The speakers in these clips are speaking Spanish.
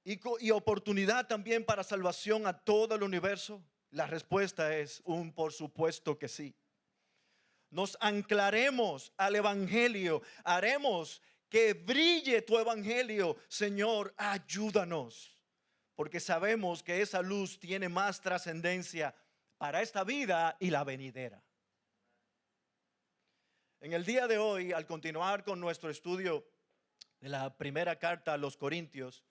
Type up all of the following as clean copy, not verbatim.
y oportunidad también para salvación a todo el universo? La respuesta es un por supuesto que sí. Nos anclaremos al Evangelio, haremos que brille tu Evangelio. Señor, ayúdanos, porque sabemos que esa luz tiene más trascendencia para esta vida y la venidera. En el día de hoy, al continuar con nuestro estudio de la primera carta a los Corintios,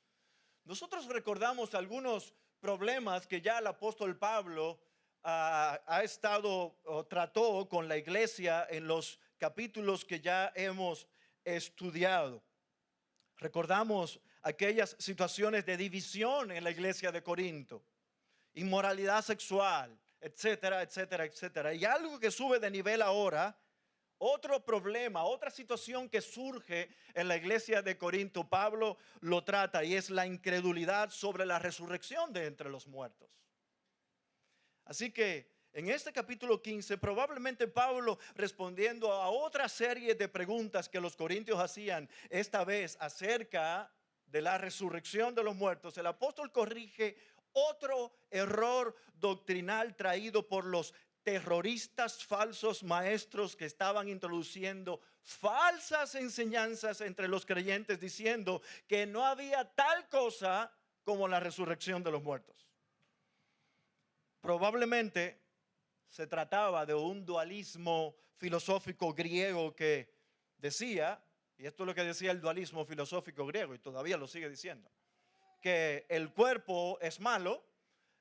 nosotros recordamos algunos problemas que ya el apóstol Pablo ha estado o trató con la iglesia en los capítulos que ya hemos estudiado. Recordamos aquellas situaciones de división en la iglesia de Corinto, inmoralidad sexual, etcétera, etcétera, etcétera. Y algo que sube de nivel ahora, otro problema, otra situación que surge en la iglesia de Corinto, Pablo lo trata, y es la incredulidad sobre la resurrección de entre los muertos. Así que en este capítulo 15, probablemente Pablo, respondiendo a otra serie de preguntas que los corintios hacían, esta vez acerca de la resurrección de los muertos, el apóstol corrige otro error doctrinal traído por los terroristas falsos maestros que estaban introduciendo falsas enseñanzas entre los creyentes, diciendo que no había tal cosa como la resurrección de los muertos. Probablemente se trataba de un dualismo filosófico griego que decía, y esto es lo que decía el dualismo filosófico griego y todavía lo sigue diciendo, que el cuerpo es malo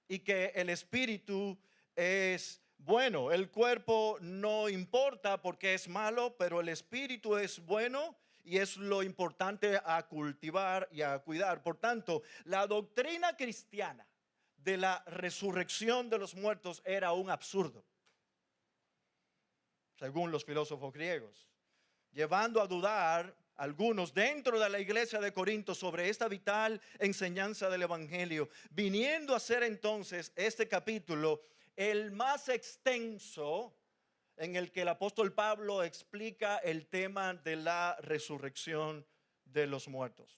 y que el espíritu es bueno. El cuerpo no importa porque es malo, pero el espíritu es bueno y es lo importante a cultivar y a cuidar. Por tanto, la doctrina cristiana de la resurrección de los muertos era un absurdo, según los filósofos griegos, llevando a dudar algunos dentro de la iglesia de Corinto sobre esta vital enseñanza del Evangelio, viniendo a ser entonces este capítulo el más extenso en el que el apóstol Pablo explica el tema de la resurrección de los muertos.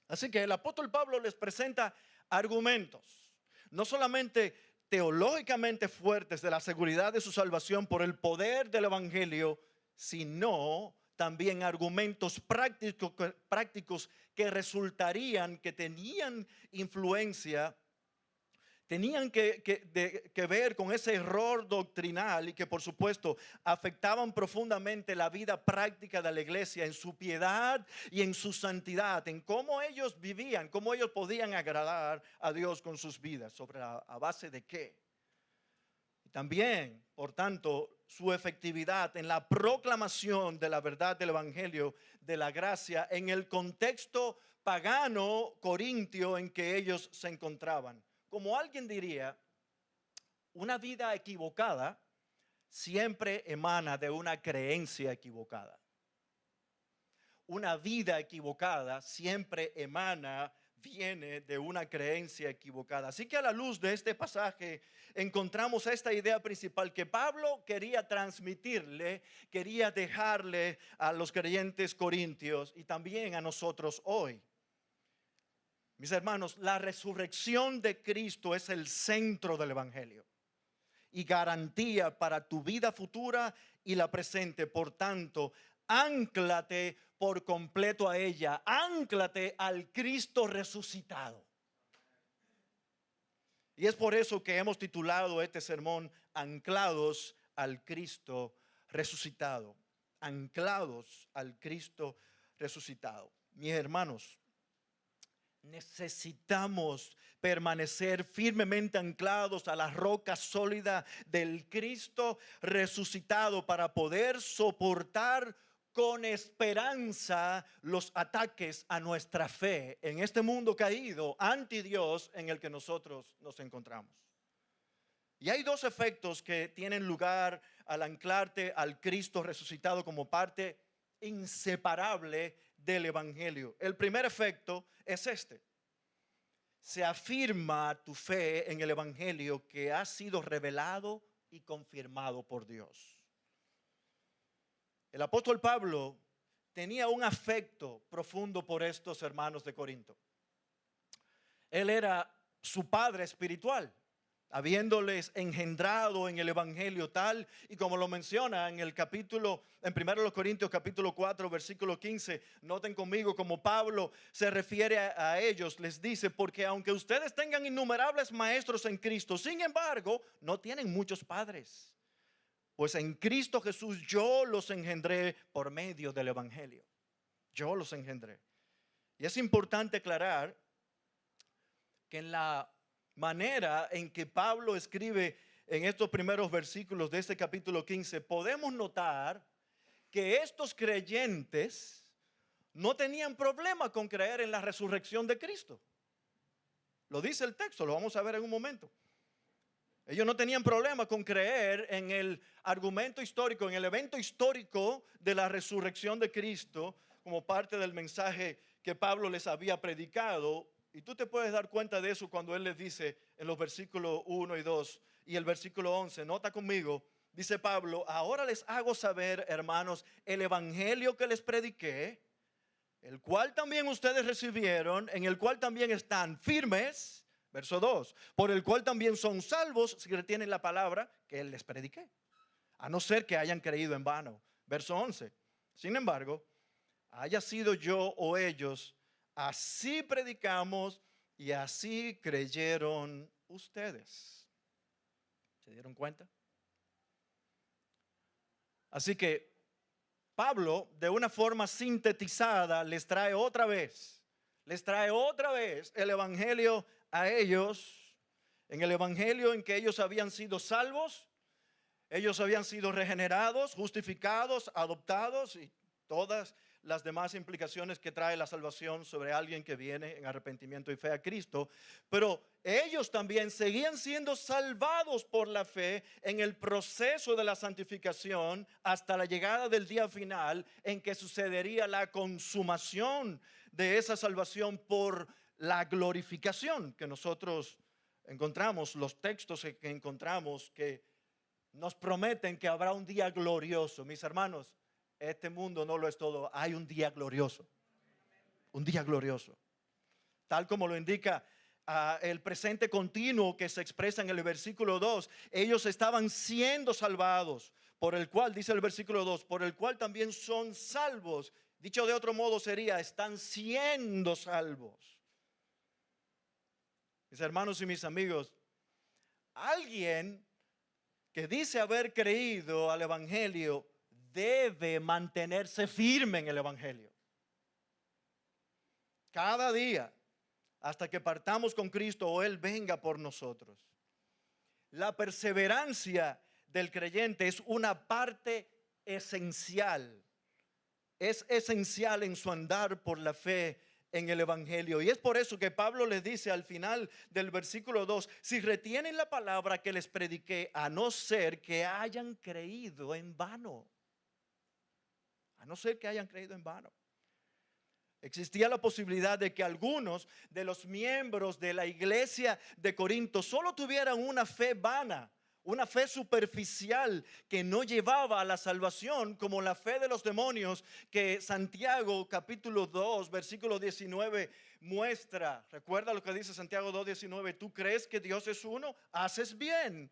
Así que el apóstol Pablo les presenta argumentos, no solamente teológicamente fuertes, de la seguridad de su salvación por el poder del Evangelio, sino también argumentos prácticos que resultarían, que tenían influencia, tenían que ver con ese error doctrinal y que por supuesto afectaban profundamente la vida práctica de la iglesia en su piedad y en su santidad, en cómo ellos vivían, cómo ellos podían agradar a Dios con sus vidas, sobre a base de qué. Y también, por tanto, su efectividad en la proclamación de la verdad del Evangelio de la gracia en el contexto pagano corintio en que ellos se encontraban. Como alguien diría, una vida equivocada siempre emana de una creencia equivocada. Una vida equivocada siempre viene de una creencia equivocada. Así que a la luz de este pasaje encontramos esta idea principal que Pablo quería transmitirle, quería dejarle a los creyentes corintios y también a nosotros hoy. Mis hermanos, la resurrección de Cristo es el centro del Evangelio y garantía para tu vida futura y la presente. Por tanto, ánclate por completo a ella, ánclate al Cristo resucitado. Y es por eso que hemos titulado este sermón Anclados al Cristo resucitado. Anclados al Cristo resucitado. Mis hermanos, necesitamos permanecer firmemente anclados a la roca sólida del Cristo resucitado para poder soportar con esperanza los ataques a nuestra fe en este mundo caído, anti Dios, en el que nosotros nos encontramos. Y hay dos efectos que tienen lugar al anclarte al Cristo resucitado como parte inseparable del Evangelio. El primer efecto es este: se afirma tu fe en el Evangelio que ha sido revelado y confirmado por Dios. El apóstol Pablo tenía un afecto profundo por estos hermanos de Corinto. Él era su padre espiritual, habiéndoles engendrado en el evangelio tal y como lo menciona en el capítulo, en 1 Corintios capítulo 4 versículo 15. Noten conmigo como Pablo se refiere a ellos, les dice: porque aunque ustedes tengan innumerables maestros en Cristo, sin embargo no tienen muchos padres, pues en Cristo Jesús yo los engendré por medio del evangelio. Yo los engendré. Y es importante aclarar que en la manera en que Pablo escribe en estos primeros versículos de este capítulo 15, podemos notar que estos creyentes no tenían problema con creer en la resurrección de Cristo. Lo dice el texto, lo vamos a ver en un momento. Ellos no tenían problema con creer en el argumento histórico, en el evento histórico de la resurrección de Cristo como parte del mensaje que Pablo les había predicado. Y tú te puedes dar cuenta de eso cuando él les dice en los versículos 1 y 2 y el versículo 11. Nota conmigo, dice Pablo: ahora les hago saber, hermanos, el evangelio que les prediqué, el cual también ustedes recibieron, en el cual también están firmes. Verso 2, por el cual también son salvos si retienen la palabra que les prediqué, a no ser que hayan creído en vano. Verso 11, sin embargo, haya sido yo o ellos, así predicamos y así creyeron ustedes. ¿Se dieron cuenta? Así que Pablo, de una forma sintetizada, les trae otra vez el evangelio a ellos. En el evangelio en que ellos habían sido salvos, ellos habían sido regenerados, justificados, adoptados y todas las demás implicaciones que trae la salvación sobre alguien que viene en arrepentimiento y fe a Cristo. Pero ellos también seguían siendo salvados por la fe en el proceso de la santificación hasta la llegada del día final, en que sucedería la consumación de esa salvación por la glorificación que nosotros encontramos, los textos que encontramos que nos prometen que habrá un día glorioso. Mis hermanos, este mundo no lo es todo. Hay un día glorioso. Un día glorioso. Tal como lo indica el presente continuo que se expresa en el versículo 2. Ellos estaban siendo salvados, por el cual, dice el versículo 2, por el cual también son salvos. Dicho de otro modo sería, están siendo salvos. Mis hermanos y mis amigos, alguien que dice haber creído al evangelio debe mantenerse firme en el evangelio. Cada día, hasta que partamos con Cristo o Él venga por nosotros. La perseverancia del creyente es una parte esencial. Es esencial en su andar por la fe en el evangelio. Y es por eso que Pablo les dice al final del versículo 2: si retienen la palabra que les prediqué, a no ser que hayan creído en vano. A no ser que hayan creído en vano. Existía la posibilidad de que algunos de los miembros de la iglesia de Corinto solo tuvieran una fe vana, una fe superficial que no llevaba a la salvación, como la fe de los demonios que Santiago capítulo 2 versículo 19 muestra. Recuerda lo que dice Santiago 2:19: tú crees que Dios es uno, haces bien.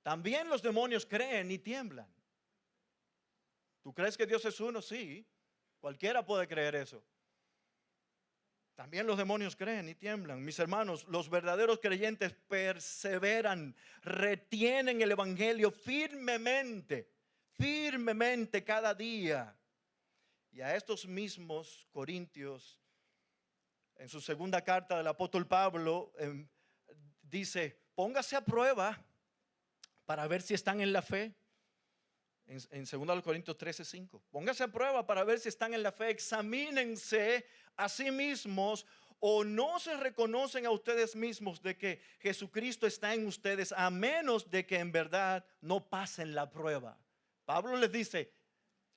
También los demonios creen y tiemblan. ¿Tú crees que Dios es uno? Sí, cualquiera puede creer eso. También los demonios creen y tiemblan. Mis hermanos, los verdaderos creyentes perseveran, retienen el evangelio firmemente cada día. Y a estos mismos corintios, en su segunda carta del apóstol Pablo, dice: póngase a prueba para ver si están en la fe. En 2 Corintios 13:5. Póngase a prueba para ver si están en la fe. Examínense a sí mismos, o no se reconocen a ustedes mismos de que Jesucristo está en ustedes, a menos de que en verdad no pasen la prueba. Pablo les dice: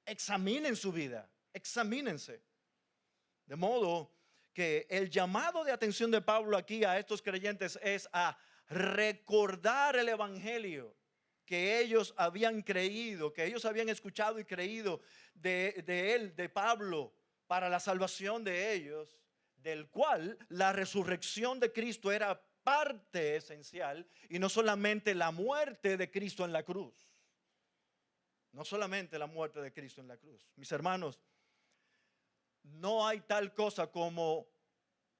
examinen su vida, examínense. De modo que el llamado de atención de Pablo aquí a estos creyentes es a recordar el evangelio que ellos habían creído, que ellos habían escuchado y creído de él, de Pablo, para la salvación de ellos. del cual la resurrección de Cristo era parte esencial y no solamente la muerte de Cristo en la cruz. No solamente la muerte de Cristo en la cruz. Mis hermanos, no hay tal cosa como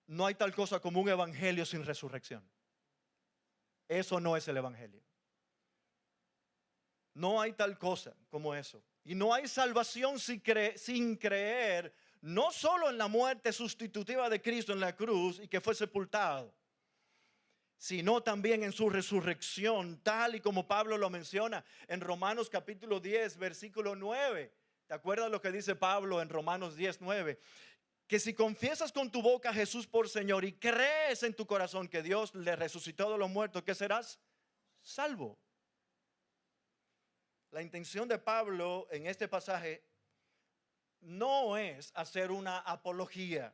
un evangelio sin resurrección. Eso no es el evangelio. No hay tal cosa como eso. Y no hay salvación sin creer no solo en la muerte sustitutiva de Cristo en la cruz y que fue sepultado, sino también en su resurrección, tal y como Pablo lo menciona en Romanos capítulo 10, versículo 9. ¿Te acuerdas lo que dice Pablo en Romanos 10, 9? Que si confiesas con tu boca a Jesús por Señor y crees en tu corazón que Dios le resucitó de los muertos, ¿qué serás? Salvo. La intención de Pablo en este pasaje no es hacer una apología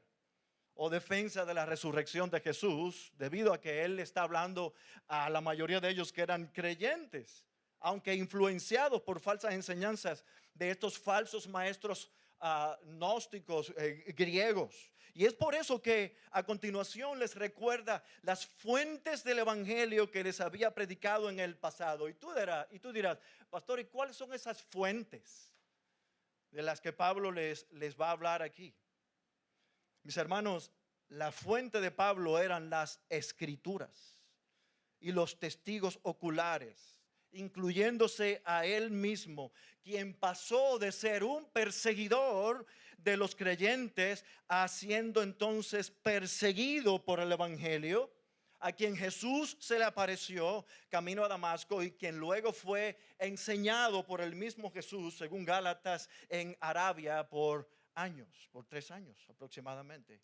o defensa de la resurrección de Jesús, debido a que él está hablando a la mayoría de ellos que eran creyentes, aunque influenciados por falsas enseñanzas de estos falsos maestros gnósticos griegos. Y es por eso que a continuación les recuerda las fuentes del evangelio que les había predicado en el pasado. Y tú dirás, pastor, ¿y cuáles son esas fuentes de las que Pablo les va a hablar aquí? Mis hermanos, la fuente de Pablo eran las escrituras y los testigos oculares, incluyéndose a él mismo, quien pasó de ser un perseguidor de los creyentes a siendo entonces perseguido por el evangelio, a quien Jesús se le apareció camino a Damasco y quien luego fue enseñado por el mismo Jesús, según Gálatas, en Arabia por 3 años aproximadamente.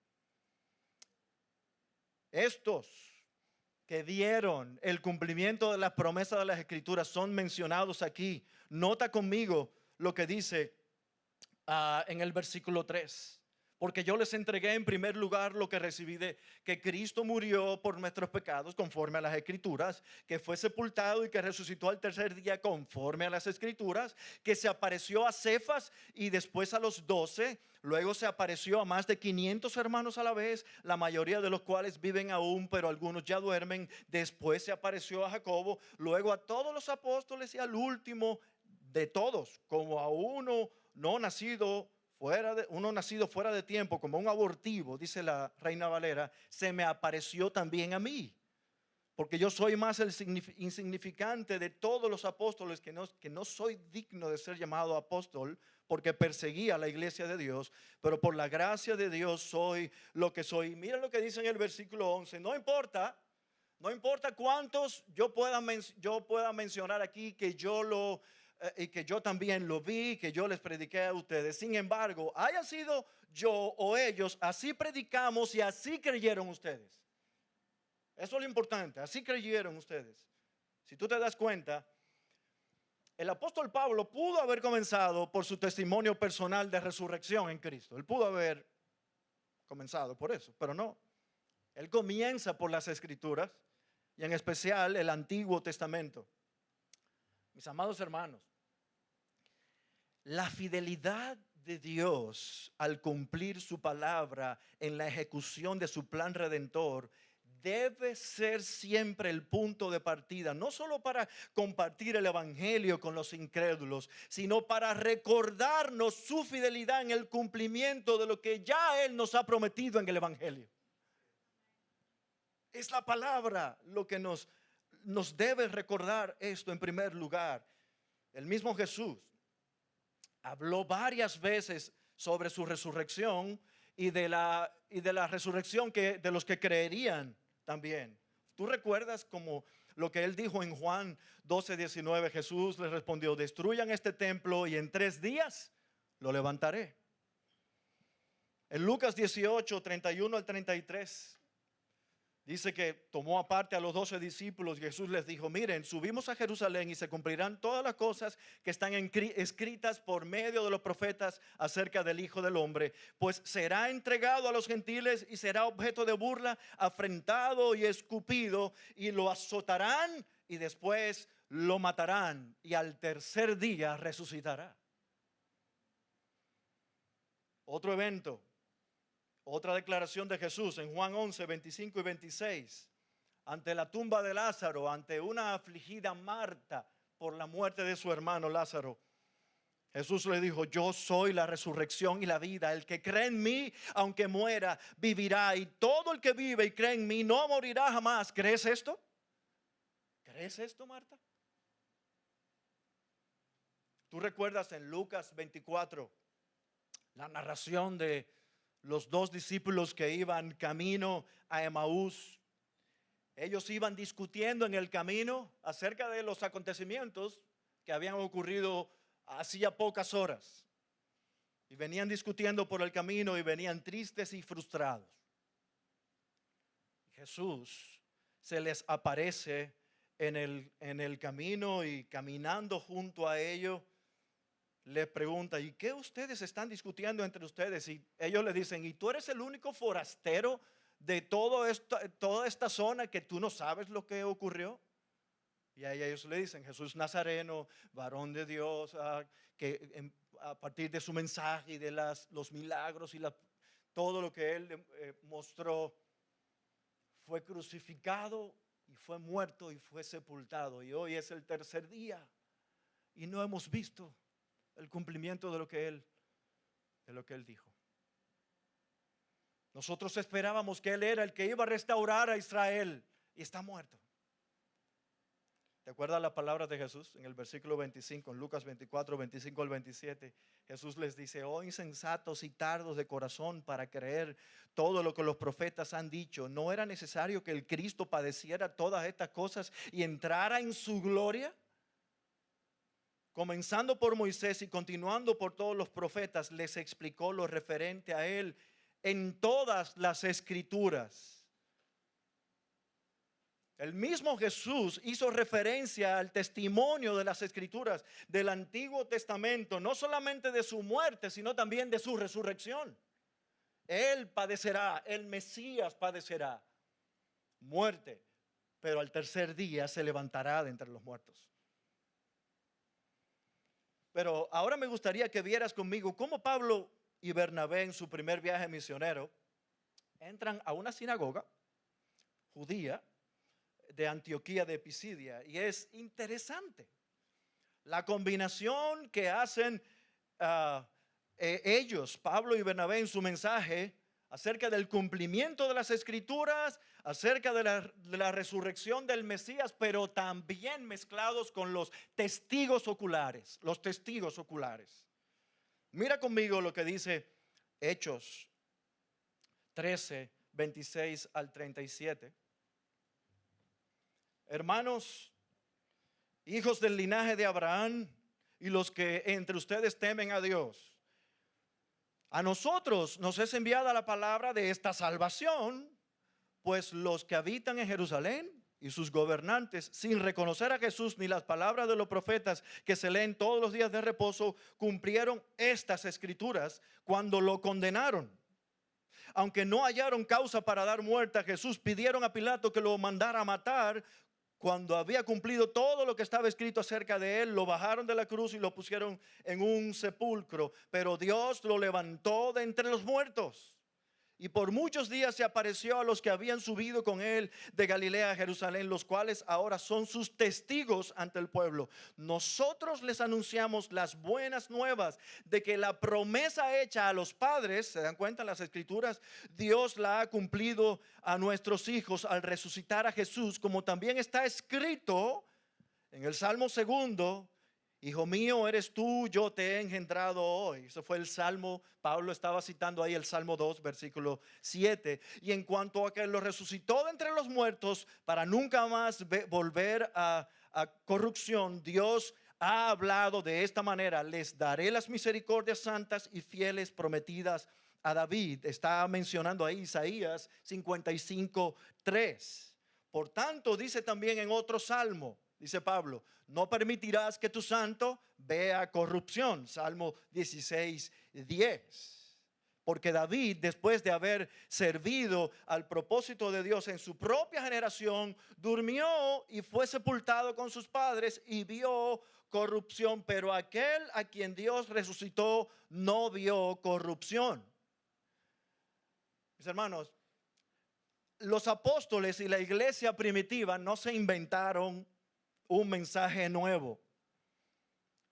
Estos que dieron el cumplimiento de las promesas de las Escrituras son mencionados aquí. Nota conmigo lo que dice en el versículo 3. Porque yo les entregué en primer lugar lo que recibí que Cristo murió por nuestros pecados conforme a las Escrituras, que fue sepultado y que resucitó al tercer día conforme a las Escrituras, que se apareció a Cefas y después a los 12, luego se apareció a más de 500 hermanos a la vez, la mayoría de los cuales viven aún, pero algunos ya duermen. Después se apareció a Jacobo, luego a todos los apóstoles y al último de todos, como a uno nacido fuera de tiempo, como un abortivo, dice la Reina Valera, se me apareció también a mí, porque yo soy más el insignificante de todos los apóstoles, que no soy digno de ser llamado apóstol, porque perseguía a la iglesia de Dios, pero por la gracia de Dios soy lo que soy. Mira lo que dice en el versículo 11, no importa cuántos yo pueda mencionar aquí que y que yo también lo vi, que yo les prediqué a ustedes. Sin embargo, haya sido yo o ellos, así predicamos y así creyeron ustedes. Eso es lo importante, así creyeron ustedes. Si tú te das cuenta, el apóstol Pablo pudo haber comenzado por su testimonio personal de resurrección en Cristo. Él pudo haber comenzado por eso, pero no. Él comienza por las Escrituras y en especial el Antiguo Testamento. Mis amados hermanos, la fidelidad de Dios al cumplir su palabra en la ejecución de su plan redentor debe ser siempre el punto de partida, no solo para compartir el evangelio con los incrédulos, sino para recordarnos su fidelidad en el cumplimiento de lo que ya Él nos ha prometido en el evangelio. Es la palabra lo que nos debe recordar esto en primer lugar. El mismo Jesús habló varias veces sobre su resurrección y de la resurrección de los que creerían también. ¿Tú recuerdas como lo que él dijo en Juan 12:19? Jesús les respondió: destruyan este templo y en 3 días lo levantaré. En Lucas 18:31 al 33 dice que tomó aparte a los 12 discípulos y Jesús les dijo: miren, subimos a Jerusalén y se cumplirán todas las cosas que están escritas por medio de los profetas acerca del Hijo del Hombre, pues será entregado a los gentiles y será objeto de burla, afrentado y escupido, y lo azotarán y después lo matarán y al tercer día resucitará. Otro evento, Otra declaración de Jesús en Juan 11, 25 y 26. Ante la tumba de Lázaro, ante una afligida Marta por la muerte de su hermano Lázaro, Jesús le dijo: yo soy la resurrección y la vida. El que cree en mí, aunque muera, vivirá. Y todo el que vive y cree en mí no morirá jamás. ¿Crees esto? ¿Crees esto, Marta? ¿Tú recuerdas en Lucas 24 la narración de los dos discípulos que iban camino a Emaús? Ellos iban discutiendo en el camino acerca de los acontecimientos que habían ocurrido hacía pocas horas. Y venían discutiendo por el camino y venían tristes y frustrados. Jesús se les aparece en el camino y caminando junto a ellos, les pregunta: ¿y qué ustedes están discutiendo entre ustedes? Y ellos le dicen: ¿y tú eres el único forastero de toda esta zona que tú no sabes lo que ocurrió? Y a ellos le dicen: Jesús Nazareno, varón de Dios, que a partir de su mensaje y de los milagros y todo lo que él mostró, fue crucificado y fue muerto y fue sepultado. Y hoy es el tercer día y no hemos visto el cumplimiento de lo que él dijo. Nosotros esperábamos que él era el que iba a restaurar a Israel y está muerto. ¿Te acuerdas las palabras de Jesús en el versículo 25, en Lucas 24, 25 al 27? Jesús les dice: oh insensatos y tardos de corazón para creer todo lo que los profetas han dicho. ¿No era necesario que el Cristo padeciera todas estas cosas y entrara en su gloria? Comenzando por Moisés y continuando por todos los profetas, les explicó lo referente a él en todas las escrituras. El mismo Jesús hizo referencia al testimonio de las escrituras del Antiguo Testamento, no solamente de su muerte, sino también de su resurrección. Él padecerá, el Mesías padecerá muerte, pero al tercer día se levantará de entre los muertos. Pero ahora me gustaría que vieras conmigo cómo Pablo y Bernabé, en su primer viaje misionero, entran a una sinagoga judía de Antioquía de Pisidia. Y es interesante la combinación que hacen ellos, Pablo y Bernabé, en su mensaje acerca del cumplimiento de las escrituras, acerca de la resurrección del Mesías, pero también mezclados con los testigos oculares. Los testigos oculares. Mira conmigo lo que dice Hechos 13, 26 al 37. Hermanos, hijos del linaje de Abraham y los que entre ustedes temen a Dios, a nosotros nos es enviada la palabra de esta salvación, pues los que habitan en Jerusalén y sus gobernantes, sin reconocer a Jesús ni las palabras de los profetas que se leen todos los días de reposo, cumplieron estas escrituras cuando lo condenaron. Aunque no hallaron causa para dar muerte a Jesús, pidieron a Pilato que lo mandara a matar. Cuando había cumplido todo lo que estaba escrito acerca de él, lo bajaron de la cruz y lo pusieron en un sepulcro. Pero Dios lo levantó de entre los muertos. Y por muchos días se apareció a los que habían subido con él de Galilea a Jerusalén, los cuales ahora son sus testigos ante el pueblo. Nosotros les anunciamos las buenas nuevas de que la promesa hecha a los padres, ¿se dan cuenta en las escrituras? Dios la ha cumplido a nuestros hijos al resucitar a Jesús, como también está escrito en el Salmo 2: Hijo mío, eres tú, yo te he engendrado hoy. Eso fue el Salmo, Pablo estaba citando ahí el Salmo 2, versículo 7. Y en cuanto a que lo resucitó de entre los muertos para nunca más volver a corrupción, Dios ha hablado de esta manera: les daré las misericordias santas y fieles prometidas a David. Está mencionando ahí Isaías 55, 3. Por tanto, dice también en otro salmo, dice Pablo: no permitirás que tu santo vea corrupción. Salmo 16, 10. Porque David, después de haber servido al propósito de Dios en su propia generación, durmió y fue sepultado con sus padres y vio corrupción. Pero aquel a quien Dios resucitó no vio corrupción. Mis hermanos, los apóstoles y la iglesia primitiva no se inventaron un mensaje nuevo.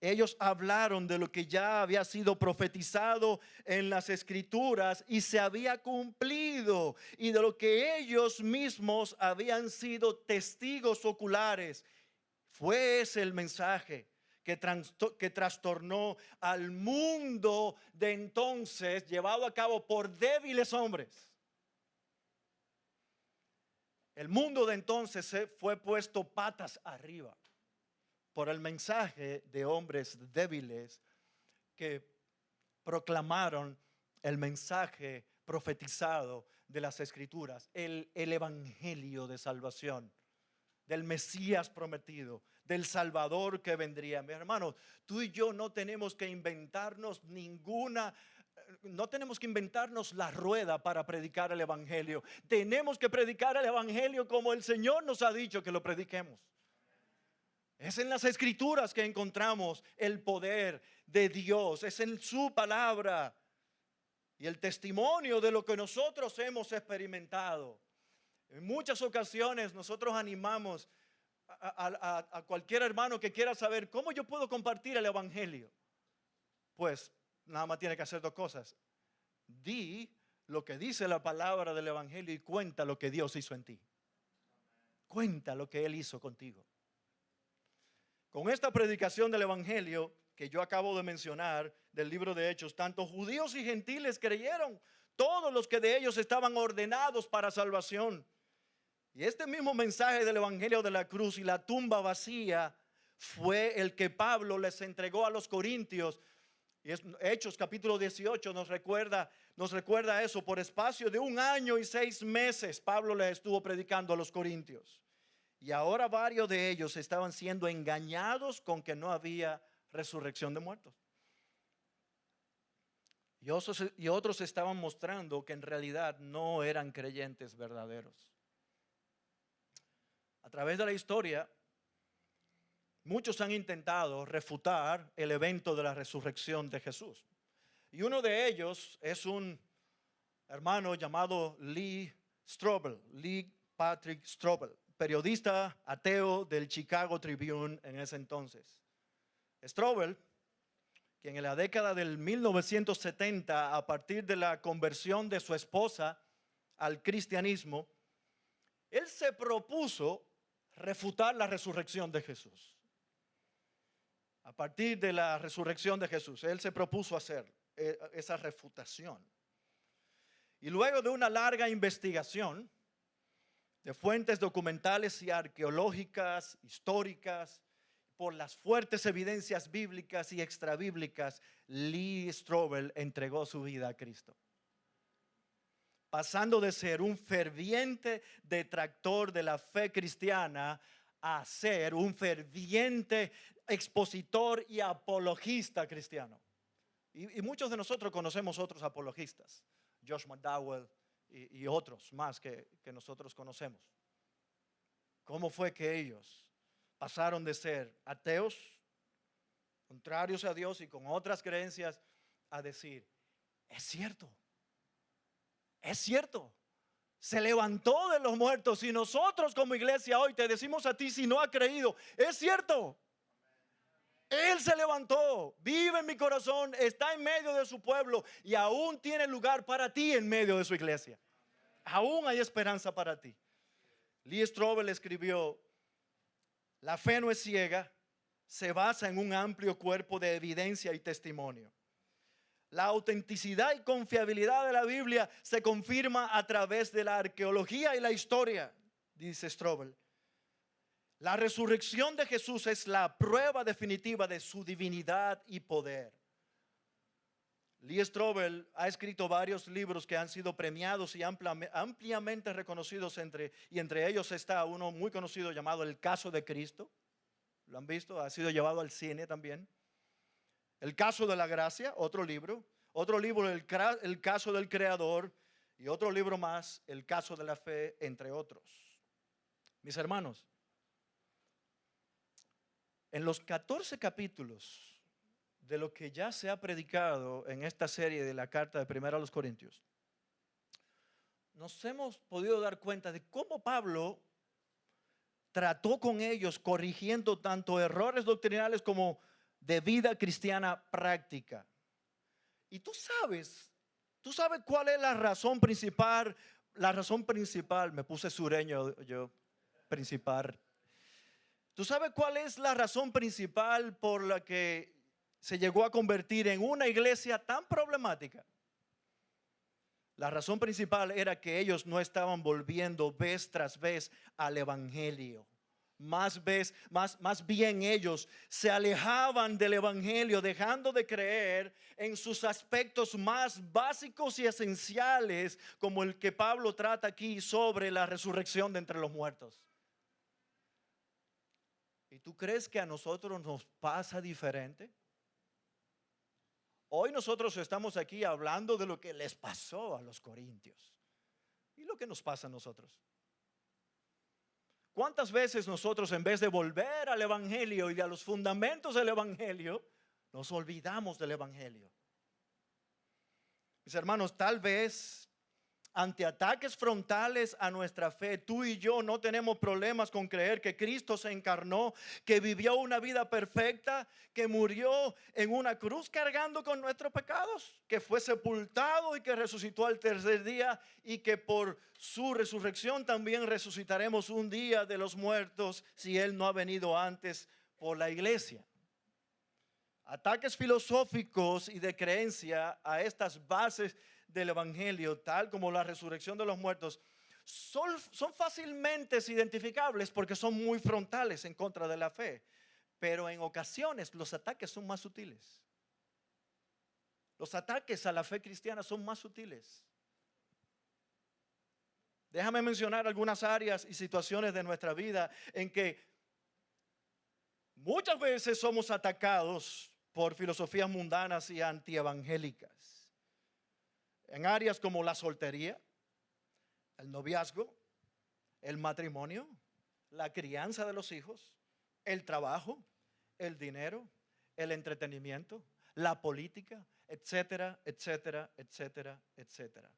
Ellos hablaron de lo que ya había sido profetizado en las escrituras y se había cumplido, y de lo que ellos mismos habían sido testigos oculares. Fue ese el mensaje que trastornó al mundo de entonces, llevado a cabo por débiles hombres. El mundo de entonces fue puesto patas arriba por el mensaje de hombres débiles que proclamaron el mensaje profetizado de las escrituras, el evangelio de salvación, del Mesías prometido, del Salvador que vendría. Mi hermano, tú y yo no tenemos que inventarnos la rueda para predicar el evangelio. Tenemos que predicar el evangelio como el Señor nos ha dicho que lo prediquemos. Es en las escrituras que encontramos el poder de Dios, es en su palabra y el testimonio de lo que nosotros hemos experimentado. En muchas ocasiones nosotros animamos a cualquier hermano que quiera saber cómo yo puedo compartir el evangelio. Pues nada más tiene que hacer dos cosas: di lo que dice la palabra del evangelio y cuenta lo que Dios hizo en ti. Cuenta lo que Él hizo contigo. Con esta predicación del evangelio que yo acabo de mencionar del libro de Hechos, tanto judíos y gentiles creyeron, todos los que de ellos estaban ordenados para salvación. Y este mismo mensaje del evangelio de la cruz y la tumba vacía fue el que Pablo les entregó a los corintios. Y Hechos capítulo 18 nos recuerda eso. Por espacio de 1 año y 6 meses Pablo les estuvo predicando a los corintios. Y ahora varios de ellos estaban siendo engañados con que no había resurrección de muertos. Y otros estaban mostrando que en realidad no eran creyentes verdaderos. A través de la historia, muchos han intentado refutar el evento de la resurrección de Jesús. Y uno de ellos es un hermano llamado Lee Patrick Strobel, periodista ateo del Chicago Tribune en ese entonces. Strobel, que en la década del 1970, a partir de la conversión de su esposa al cristianismo, él se propuso refutar la resurrección de Jesús. A partir de la resurrección de Jesús, él se propuso hacer esa refutación. Y luego de una larga investigación de fuentes documentales y arqueológicas, históricas, por las fuertes evidencias bíblicas y extrabíblicas, Lee Strobel entregó su vida a Cristo, pasando de ser un ferviente detractor de la fe cristiana a ser un ferviente expositor y apologista cristiano. Y muchos de nosotros conocemos otros apologistas, Josh McDowell y otros más que nosotros conocemos. ¿Cómo fue que ellos pasaron de ser ateos, contrarios a Dios y con otras creencias, a decir, es cierto, se levantó de los muertos, y nosotros como iglesia hoy te decimos a ti, si no has creído, es cierto, Él se levantó, vive en mi corazón, está en medio de su pueblo y aún tiene lugar para ti en medio de su iglesia. Aún hay esperanza para ti. Lee Strobel escribió: la fe no es ciega, se basa en un amplio cuerpo de evidencia y testimonio. La autenticidad y confiabilidad de la Biblia se confirma a través de la arqueología y la historia, dice Strobel. La resurrección de Jesús es la prueba definitiva de su divinidad y poder. Lee Strobel ha escrito varios libros que han sido premiados y ampliamente reconocidos, entre ellos está uno muy conocido llamado El Caso de Cristo. ¿Lo han visto? Ha sido llevado al cine también. El Caso de la Gracia, otro libro, El Caso del Creador, y otro libro más, El Caso de la Fe, entre otros. Mis hermanos, en los 14 capítulos de lo que ya se ha predicado en esta serie de la carta de Primera a los Corintios, nos hemos podido dar cuenta de cómo Pablo trató con ellos corrigiendo tanto errores doctrinales como de vida cristiana práctica. Y tú sabes cuál es la razón principal, me puse sureño yo, principal. ¿Tú sabes cuál es la razón principal por la que se llegó a convertir en una iglesia tan problemática? La razón principal era que ellos no estaban volviendo vez tras vez al evangelio. Más bien ellos se alejaban del evangelio, dejando de creer en sus aspectos más básicos y esenciales, como el que Pablo trata aquí sobre la resurrección de entre los muertos. ¿Y tú crees que a nosotros nos pasa diferente? Hoy nosotros estamos aquí hablando de lo que les pasó a los corintios y lo que nos pasa a nosotros. ¿Cuántas veces nosotros, en vez de volver al evangelio y a los fundamentos del evangelio, nos olvidamos del evangelio? Mis hermanos, tal vez ante ataques frontales a nuestra fe, tú y yo no tenemos problemas con creer que Cristo se encarnó, que vivió una vida perfecta, que murió en una cruz cargando con nuestros pecados, que fue sepultado y que resucitó al tercer día, y que por su resurrección también resucitaremos un día de los muertos si Él no ha venido antes por la iglesia. Ataques filosóficos y de creencia a estas bases del evangelio, tal como la resurrección de los muertos, son fácilmente identificables porque son muy frontales en contra de la fe. Pero en ocasiones los ataques son más sutiles. Los ataques a la fe cristiana son más sutiles. Déjame mencionar algunas áreas y situaciones de nuestra vida en que muchas veces somos atacados por filosofías mundanas y antievangélicas. En áreas como la soltería, el noviazgo, el matrimonio, la crianza de los hijos, el trabajo, el dinero, el entretenimiento, la política, etcétera, etcétera, etcétera, etcétera.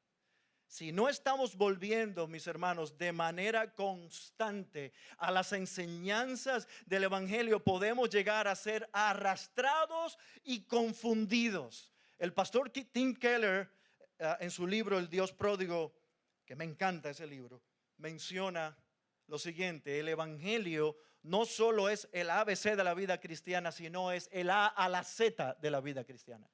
Si no estamos volviendo, mis hermanos, de manera constante a las enseñanzas del evangelio, podemos llegar a ser arrastrados y confundidos. El pastor Tim Keller, en su libro El Dios Pródigo, que me encanta ese libro, menciona lo siguiente: el evangelio no solo es el ABC de la vida cristiana, sino es el A a la Z de la vida cristiana.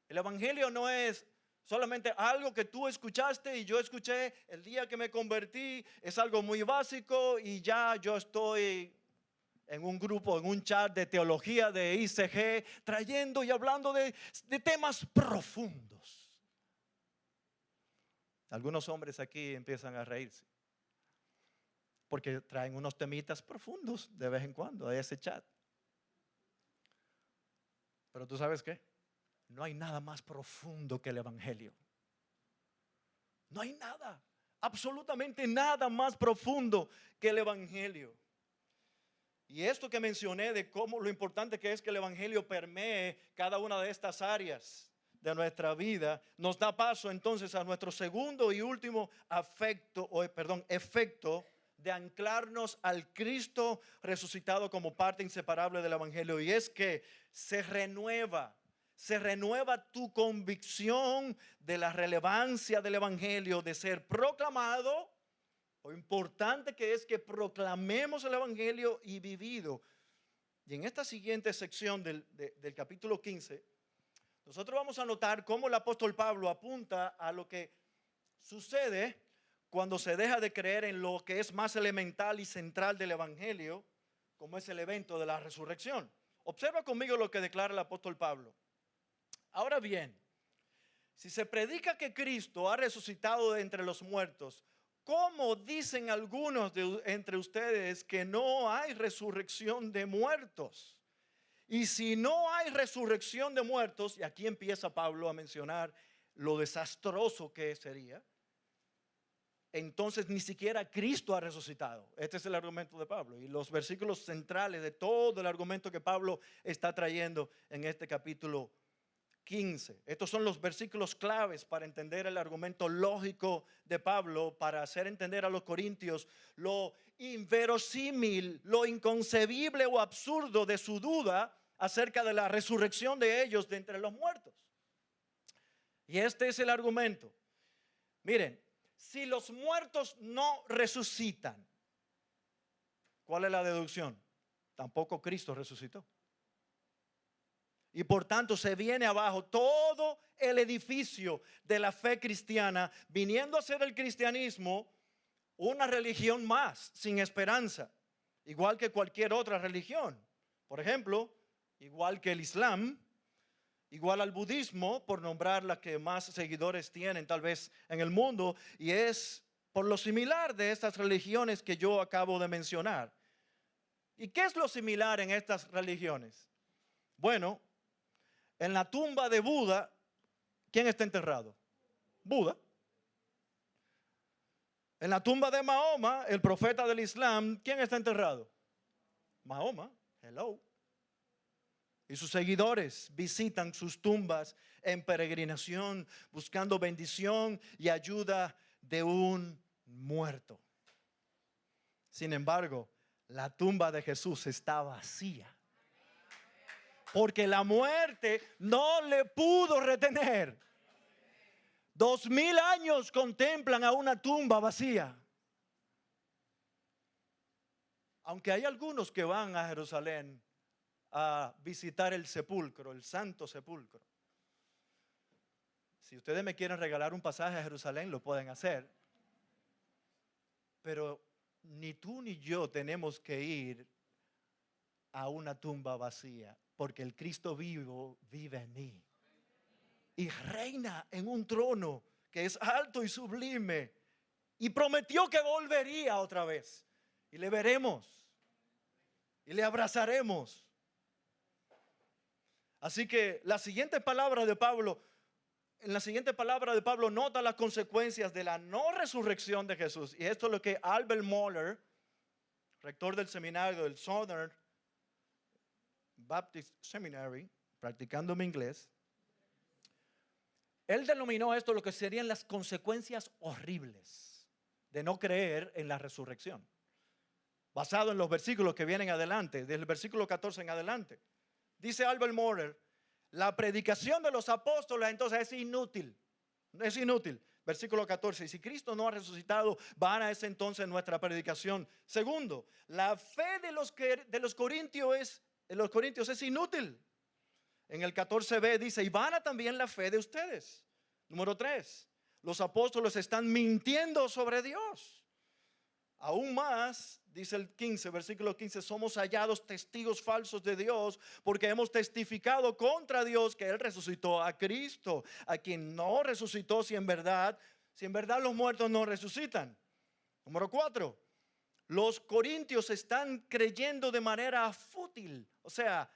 El evangelio no es solamente algo que tú escuchaste y yo escuché el día que me convertí, es algo muy básico y ya yo estoy en un grupo, en un chat de teología de ICG, trayendo y hablando de temas profundos. Algunos hombres aquí empiezan a reírse porque traen unos temitas profundos de vez en cuando a ese chat. Pero tú sabes qué, no hay nada más profundo que el evangelio. No hay nada, absolutamente nada más profundo que el evangelio. Y esto que mencioné de cómo lo importante que es que el evangelio permee cada una de estas áreas de nuestra vida, nos da paso entonces a nuestro segundo y último efecto de anclarnos al Cristo resucitado como parte inseparable del evangelio. Y es que se renueva tu convicción de la relevancia del evangelio, de ser proclamado. Lo importante que es que proclamemos el evangelio y vivido. Y en esta siguiente sección del capítulo 15, nosotros vamos a notar cómo el apóstol Pablo apunta a lo que sucede cuando se deja de creer en lo que es más elemental y central del evangelio, como es el evento de la resurrección. Observa conmigo lo que declara el apóstol Pablo. Ahora bien, si se predica que Cristo ha resucitado de entre los muertos, ¿cómo dicen algunos entre ustedes que no hay resurrección de muertos? Y si no hay resurrección de muertos, y aquí empieza Pablo a mencionar lo desastroso que sería, entonces ni siquiera Cristo ha resucitado. Este es el argumento de Pablo y los versículos centrales de todo el argumento que Pablo está trayendo en este capítulo 15. Estos son los versículos claves para entender el argumento lógico de Pablo, para hacer entender a los corintios lo inverosímil, lo inconcebible o absurdo de su duda acerca de la resurrección de ellos de entre los muertos. Y este es el argumento. Miren, si los muertos no resucitan, ¿cuál es la deducción? Tampoco Cristo resucitó. Y por tanto se viene abajo todo el edificio de la fe cristiana, viniendo a ser el cristianismo una religión más, sin esperanza, igual que cualquier otra religión. Por ejemplo, igual que el Islam, igual al budismo, por nombrar la que más seguidores tienen tal vez en el mundo, y es por lo similar de estas religiones que yo acabo de mencionar. ¿Y qué es lo similar en estas religiones? Bueno, en la tumba de Buda, ¿quién está enterrado? Buda. En la tumba de Mahoma, el profeta del Islam, ¿quién está enterrado? Mahoma. Hello. Y sus seguidores visitan sus tumbas en peregrinación, buscando bendición y ayuda de un muerto. Sin embargo, la tumba de Jesús está vacía, porque la muerte no le pudo retener. 2000 años contemplan a una tumba vacía. Aunque hay algunos que van a Jerusalén a visitar el sepulcro, el santo sepulcro. Si ustedes me quieren regalar un pasaje a Jerusalén, lo pueden hacer. Pero ni tú ni yo tenemos que ir a una tumba vacía, porque el Cristo vivo vive en mí y reina en un trono que es alto y sublime, y prometió que volvería otra vez, y le veremos y le abrazaremos. Así que la siguiente palabra de Pablo, en la siguiente palabra de Pablo nota las consecuencias de la no resurrección de Jesús. Y esto es lo que Albert Mohler, rector del seminario del Southern Baptist Seminary, practicando mi inglés, él denominó esto lo que serían las consecuencias horribles de no creer en la resurrección, basado en los versículos que vienen adelante, desde el versículo 14 en adelante. Dice Albert Mohler, la predicación de los apóstoles entonces es inútil. Es inútil. Versículo 14, y si Cristo no ha resucitado, vana es entonces nuestra predicación. Segundo, la fe de los corintios es inútil. En el 14b dice, y vana también la fe de ustedes. Número 3, los apóstoles están mintiendo sobre Dios. Aún más, dice el 15, versículo 15, somos hallados testigos falsos de Dios porque hemos testificado contra Dios que Él resucitó a Cristo, a quien no resucitó si en verdad los muertos no resucitan. Número 4, los corintios están creyendo de manera fútil, o sea,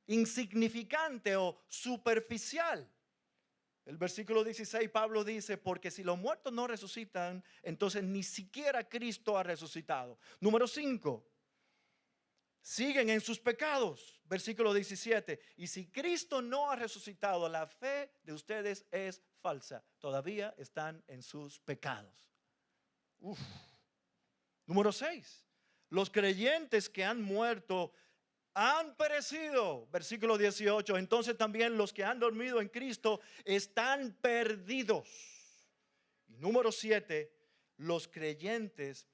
insignificante o superficial. El versículo 16, Pablo dice, porque si los muertos no resucitan, entonces ni siquiera Cristo ha resucitado. Número 5, siguen en sus pecados. Versículo 17, y si Cristo no ha resucitado, la fe de ustedes es falsa. Todavía están en sus pecados. Uf. Número 6, los creyentes que han muerto han perecido. Versículo 18, entonces también los que han dormido en Cristo están perdidos. Y número 7, los creyentes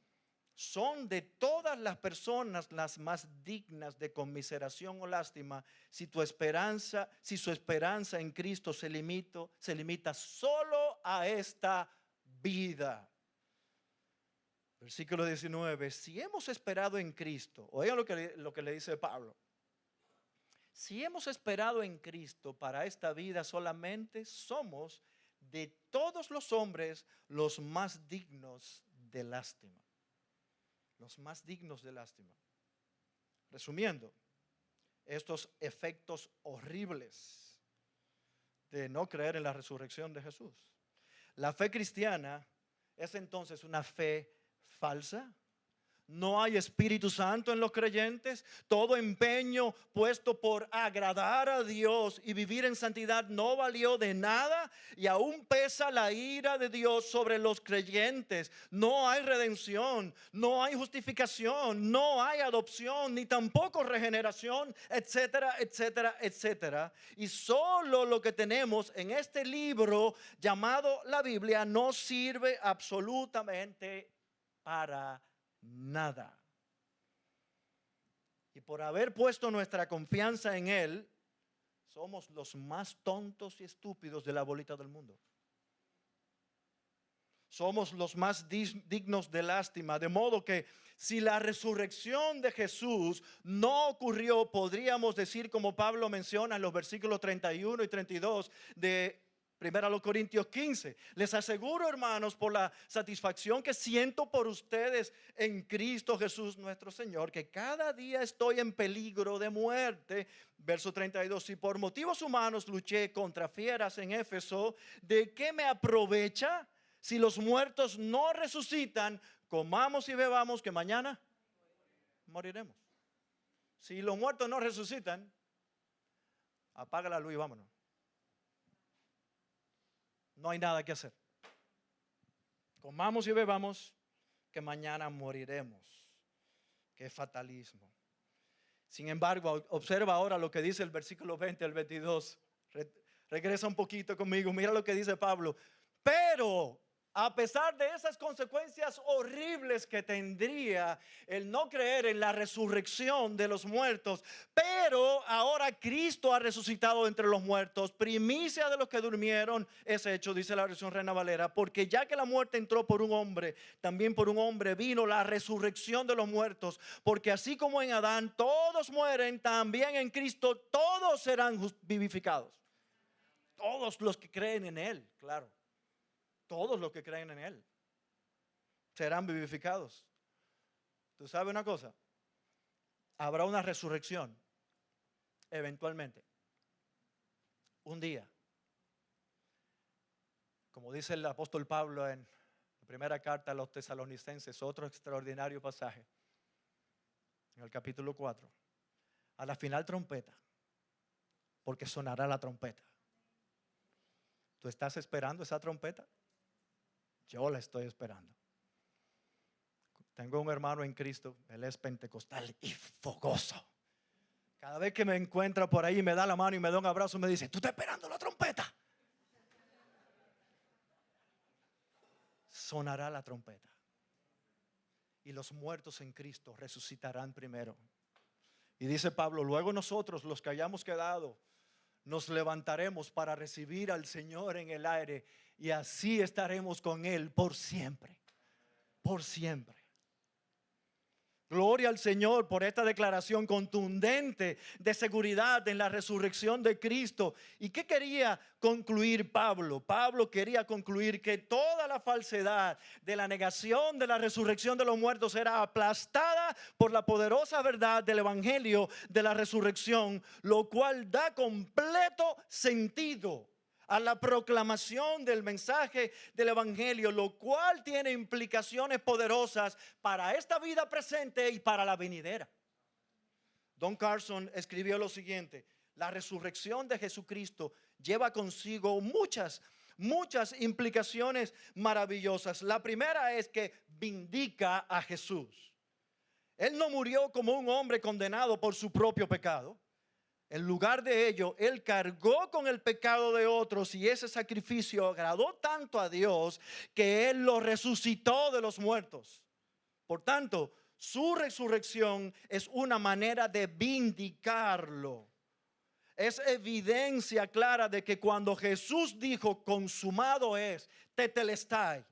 son de todas las personas las más dignas de conmiseración o lástima si su esperanza en Cristo se limita solo a esta vida. Versículo 19, si hemos esperado en Cristo, oigan lo que le dice Pablo. Si hemos esperado en Cristo para esta vida solamente, somos de todos los hombres los más dignos de lástima. Los más dignos de lástima. Resumiendo, estos efectos horribles de no creer en la resurrección de Jesús. La fe cristiana es entonces una fe falsa, No hay Espíritu Santo en los creyentes. Todo empeño puesto por agradar a Dios y vivir en santidad no valió de nada, y aún pesa la ira de Dios sobre los creyentes. No hay redención, no hay justificación, no hay adopción, ni tampoco regeneración, etcétera, etcétera, etcétera. Y solo lo que tenemos en este libro llamado la Biblia no sirve absolutamente para nada. Y por haber puesto nuestra confianza en Él, somos los más tontos y estúpidos de la bolita del mundo. Somos los más dignos de lástima. De modo que si la resurrección de Jesús no ocurrió, podríamos decir, como Pablo menciona en los versículos 31 y 32 de 1 Corintios 15. Les aseguro, hermanos, por la satisfacción que siento por ustedes en Cristo Jesús nuestro Señor, que cada día estoy en peligro de muerte. Verso 32. Si por motivos humanos luché contra fieras en Éfeso, ¿de qué me aprovecha? Si los muertos no resucitan, comamos y bebamos, que mañana moriremos. Si los muertos no resucitan, apaga la luz y vámonos. No hay nada que hacer. Comamos y bebamos, que mañana moriremos. Qué fatalismo. Sin embargo, observa ahora lo que dice el versículo 20 al 22. Regresa un poquito conmigo. Mira lo que dice Pablo. Pero a pesar de esas consecuencias horribles que tendría el no creer en la resurrección de los muertos, pero ahora Cristo ha resucitado entre los muertos, primicia de los que durmieron es hecho, dice la versión Reina Valera, porque ya que la muerte entró por un hombre, también por un hombre vino la resurrección de los muertos, porque así como en Adán todos mueren, también en Cristo todos serán vivificados. Todos los que creen en Él, claro. Todos los que creen en Él serán vivificados. ¿Tú sabes una cosa? Habrá una resurrección eventualmente. Un día. Como dice el apóstol Pablo en la primera carta a los tesalonicenses, otro extraordinario pasaje, en el capítulo 4. A la final trompeta, porque sonará la trompeta. ¿Tú estás esperando esa trompeta? Yo la estoy esperando. Tengo un hermano en Cristo, él es pentecostal y fogoso. Cada vez que me encuentra por ahí, me da la mano y me da un abrazo, me dice: ¿tú estás esperando la trompeta? Sonará la trompeta y los muertos en Cristo resucitarán primero. Y dice Pablo: luego nosotros, los que hayamos quedado, nos levantaremos para recibir al Señor en el aire, y así estaremos con Él por siempre. Por siempre. Gloria al Señor por esta declaración contundente de seguridad en la resurrección de Cristo. ¿Y qué quería concluir Pablo? Pablo quería concluir que toda la falsedad de la negación de la resurrección de los muertos era aplastada por la poderosa verdad del Evangelio de la resurrección, lo cual da completo sentido a la proclamación del mensaje del Evangelio, lo cual tiene implicaciones poderosas para esta vida presente y para la venidera. Don Carson escribió lo siguiente: la resurrección de Jesucristo lleva consigo muchas implicaciones maravillosas. La primera es que vindica a Jesús. Él no murió como un hombre condenado por su propio pecado. En lugar de ello, Él cargó con el pecado de otros, y ese sacrificio agradó tanto a Dios que Él lo resucitó de los muertos. Por tanto, su resurrección es una manera de vindicarlo. Es evidencia clara de que cuando Jesús dijo consumado es, tetelestai,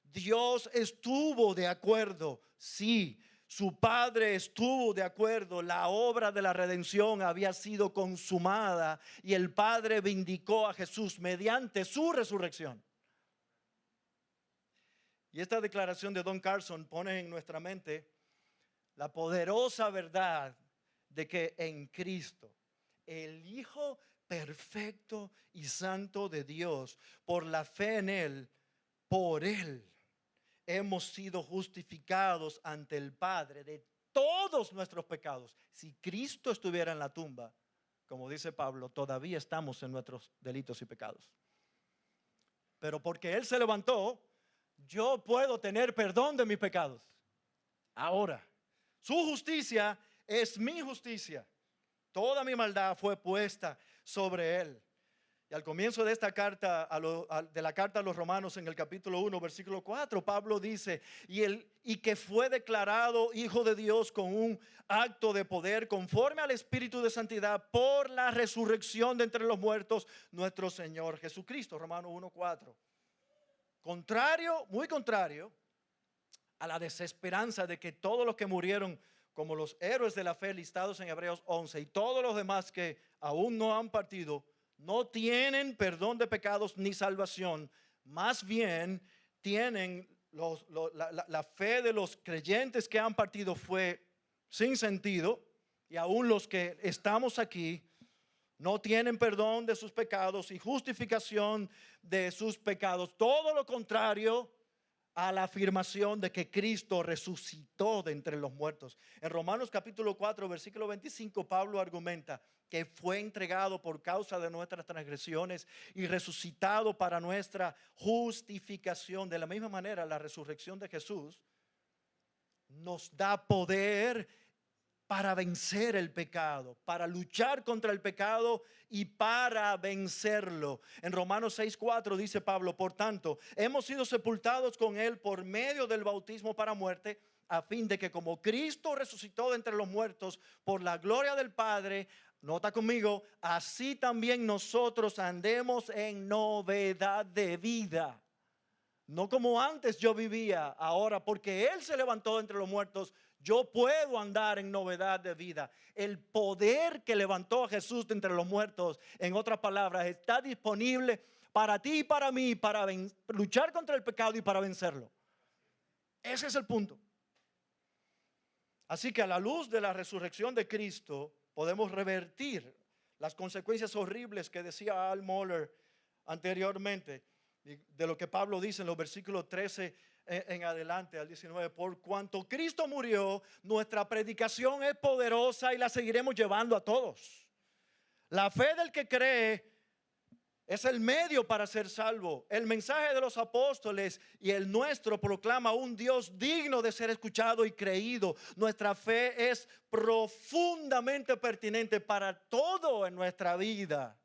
Dios estuvo de acuerdo. Sí, su Padre estuvo de acuerdo. La obra de la redención había sido consumada y el Padre vindicó a Jesús mediante su resurrección. Y esta declaración de Don Carson pone en nuestra mente la poderosa verdad de que en Cristo, el Hijo perfecto y santo de Dios, por la fe en Él, por Él, hemos sido justificados ante el Padre de todos nuestros pecados. Si Cristo estuviera en la tumba, como dice Pablo, todavía estamos en nuestros delitos y pecados. Pero porque Él se levantó, yo puedo tener perdón de mis pecados. Ahora, su justicia es mi justicia. Toda mi maldad fue puesta sobre Él. Y al comienzo de esta carta, de la carta a los Romanos, en el capítulo 1, versículo 4, Pablo dice, y que fue declarado Hijo de Dios con un acto de poder, conforme al Espíritu de Santidad, por la resurrección de entre los muertos, nuestro Señor Jesucristo. Romanos 1, 4. Contrario, muy contrario a la desesperanza de que todos los que murieron como los héroes de la fe listados en Hebreos 11 y todos los demás que aún no han partido, no tienen perdón de pecados ni salvación. Más bien tienen la fe de los creyentes que han partido fue sin sentido, y aún los que estamos aquí no tienen perdón de sus pecados y justificación de sus pecados. Todo lo contrario a la afirmación de que Cristo resucitó de entre los muertos. En Romanos capítulo 4, versículo 25, Pablo argumenta que fue entregado por causa de nuestras transgresiones y resucitado para nuestra justificación. De la misma manera, la resurrección de Jesús nos da poder para vencer el pecado, para luchar contra el pecado y para vencerlo. En Romanos 6:4 dice Pablo, por tanto, hemos sido sepultados con Él por medio del bautismo para muerte, a fin de que como Cristo resucitó de entre los muertos por la gloria del Padre, nota conmigo, así también nosotros andemos en novedad de vida. No como antes yo vivía, ahora porque Él se levantó de entre los muertos, yo puedo andar en novedad de vida. El poder que levantó a Jesús de entre los muertos, en otras palabras, está disponible para ti y para mí, para luchar contra el pecado y para vencerlo. Ese es el punto. Así que a la luz de la resurrección de Cristo, podemos revertir las consecuencias horribles que decía Al Mohler anteriormente, de lo que Pablo dice en los versículos 13 en adelante al 19. Por cuanto Cristo murió, nuestra predicación es poderosa y la seguiremos llevando a todos. La fe del que cree es el medio para ser salvo. El mensaje de los apóstoles y el nuestro proclama un Dios digno de ser escuchado y creído. Nuestra fe es profundamente pertinente para todo en nuestra vida.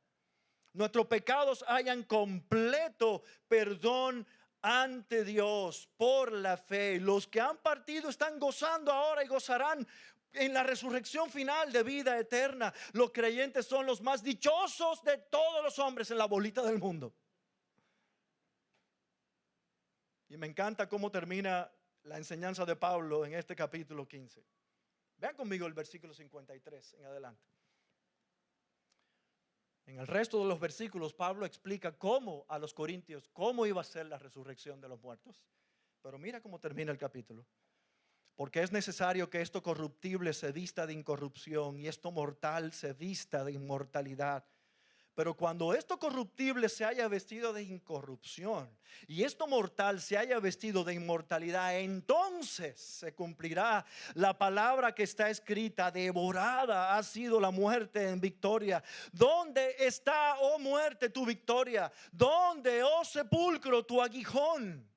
Nuestros pecados hayan completo perdón ante Dios por la fe. Los que han partido están gozando ahora y gozarán en la resurrección final de vida eterna. Los creyentes son los más dichosos de todos los hombres en la bolita del mundo. Y me encanta cómo termina la enseñanza de Pablo en este capítulo 15. Vean conmigo el versículo 53 en adelante. En el resto de los versículos, Pablo explica cómo a los corintios, cómo iba a ser la resurrección de los muertos. Pero mira cómo termina el capítulo. Porque es necesario que esto corruptible se vista de incorrupción y esto mortal se vista de inmortalidad. Pero cuando esto corruptible se haya vestido de incorrupción y esto mortal se haya vestido de inmortalidad, entonces se cumplirá la palabra que está escrita: devorada ha sido la muerte en victoria. ¿Dónde está, oh muerte, tu victoria? ¿Dónde, oh sepulcro, tu aguijón?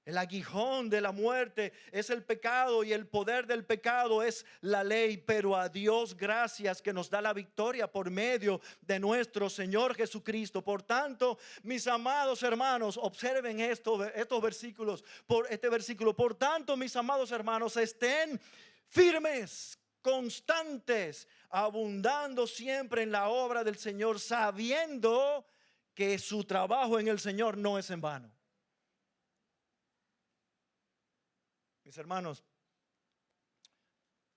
El aguijón de la muerte es el pecado y el poder del pecado es la ley, pero a Dios gracias que nos da la victoria por medio de nuestro Señor Jesucristo. Por tanto, mis amados hermanos, observen estos versículos, este versículo. Por tanto, mis amados hermanos, estén firmes, constantes, abundando siempre en la obra del Señor, sabiendo que su trabajo en el Señor no es en vano. Mis hermanos,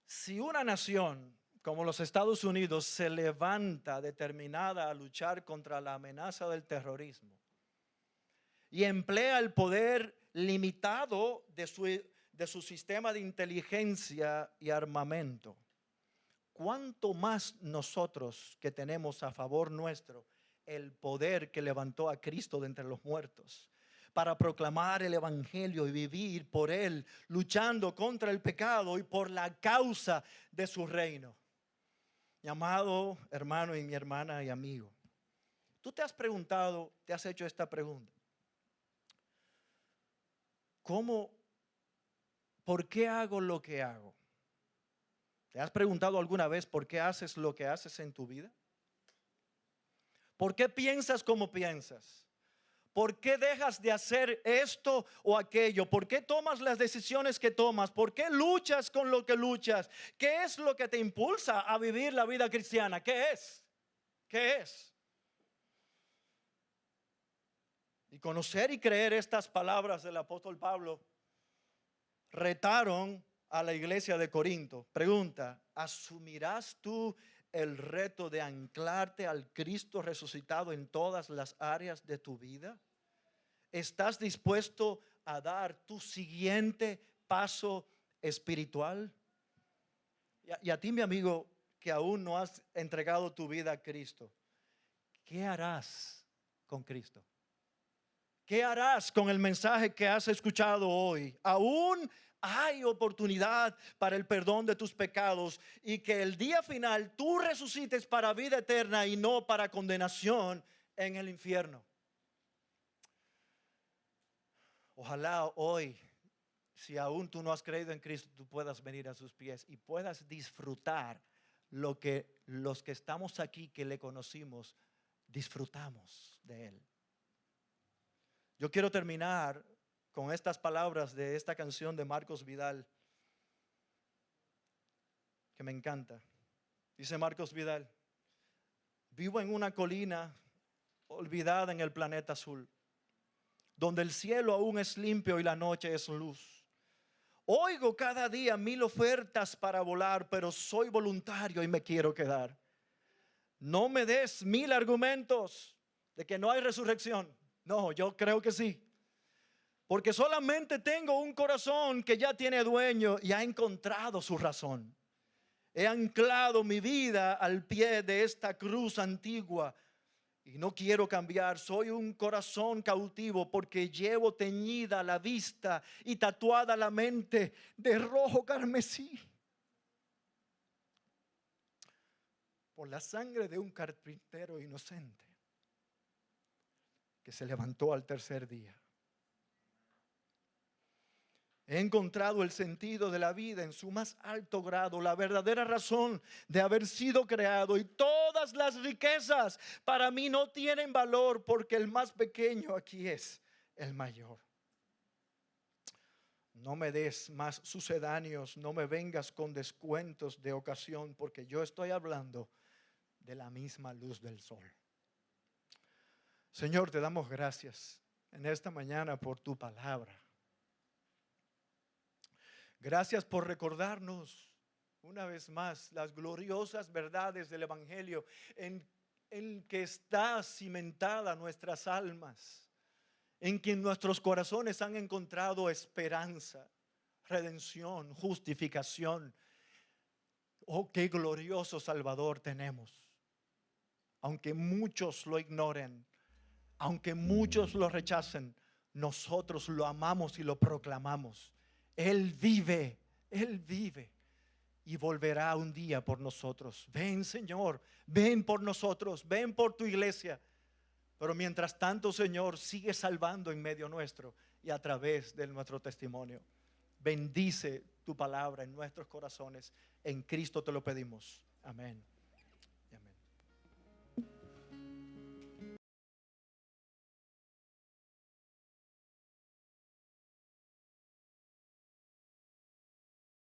si una nación como los Estados Unidos se levanta determinada a luchar contra la amenaza del terrorismo y emplea el poder limitado de su sistema de inteligencia y armamento, ¿cuánto más nosotros que tenemos a favor nuestro el poder que levantó a Cristo de entre los muertos? para proclamar el evangelio y vivir por él, luchando contra el pecado y por la causa de su reino. Mi amado hermano y mi hermana y amigo, tú te has preguntado, te has hecho esta pregunta: ¿por qué hago lo que hago? ¿Te has preguntado alguna vez por qué haces lo que haces en tu vida? ¿Por qué piensas como piensas? ¿Por qué dejas de hacer esto o aquello? ¿Por qué tomas las decisiones que tomas? ¿Por qué luchas con lo que luchas? ¿Qué es lo que te impulsa a vivir la vida cristiana? ¿Qué es? ¿Qué es? Y conocer y creer estas palabras del apóstol Pablo retaron a la iglesia de Corinto. Pregunta: ¿asumirás tú el reto de anclarte al Cristo resucitado en todas las áreas de tu vida? ¿Estás dispuesto a dar tu siguiente paso espiritual? Y a ti, mi amigo, que aún no has entregado tu vida a Cristo, ¿qué harás con Cristo? ¿Qué harás con el mensaje que has escuchado hoy? Aún hay oportunidad para el perdón de tus pecados y que el día final tú resucites para vida eterna y no para condenación en el infierno. Ojalá hoy, si aún tú no has creído en Cristo, tú puedas venir a sus pies y puedas disfrutar lo que los que estamos aquí, que le conocimos, disfrutamos de Él. Yo quiero terminar con estas palabras de esta canción de Marcos Vidal, que me encanta. Dice Marcos Vidal: vivo en una colina olvidada en el planeta azul, donde el cielo aún es limpio y la noche es luz. Oigo cada día 1000 ofertas para volar, pero soy voluntario y me quiero quedar. No me des 1000 argumentos de que no hay resurrección. No, yo creo que sí. Porque solamente tengo un corazón que ya tiene dueño y ha encontrado su razón. He anclado mi vida al pie de esta cruz antigua y no quiero cambiar. Soy un corazón cautivo porque llevo teñida la vista y tatuada la mente de rojo carmesí por la sangre de un carpintero inocente que se levantó al tercer día. He encontrado el sentido de la vida en su más alto grado, la verdadera razón de haber sido creado, y todas las riquezas para mí no tienen valor porque el más pequeño aquí es el mayor. No me des más sucedáneos, no me vengas con descuentos de ocasión, porque yo estoy hablando de la misma luz del sol. Señor, te damos gracias en esta mañana por tu palabra. Gracias por recordarnos una vez más las gloriosas verdades del evangelio en que está cimentada nuestras almas, en que nuestros corazones han encontrado esperanza, redención, justificación. Oh, qué glorioso Salvador tenemos. Aunque muchos lo ignoren, aunque muchos lo rechacen, nosotros lo amamos y lo proclamamos. Él vive y volverá un día por nosotros. Ven, Señor, ven por nosotros, ven por tu iglesia. Pero mientras tanto, Señor, sigue salvando en medio nuestro y a través de nuestro testimonio. Bendice tu palabra en nuestros corazones. En Cristo te lo pedimos. Amén.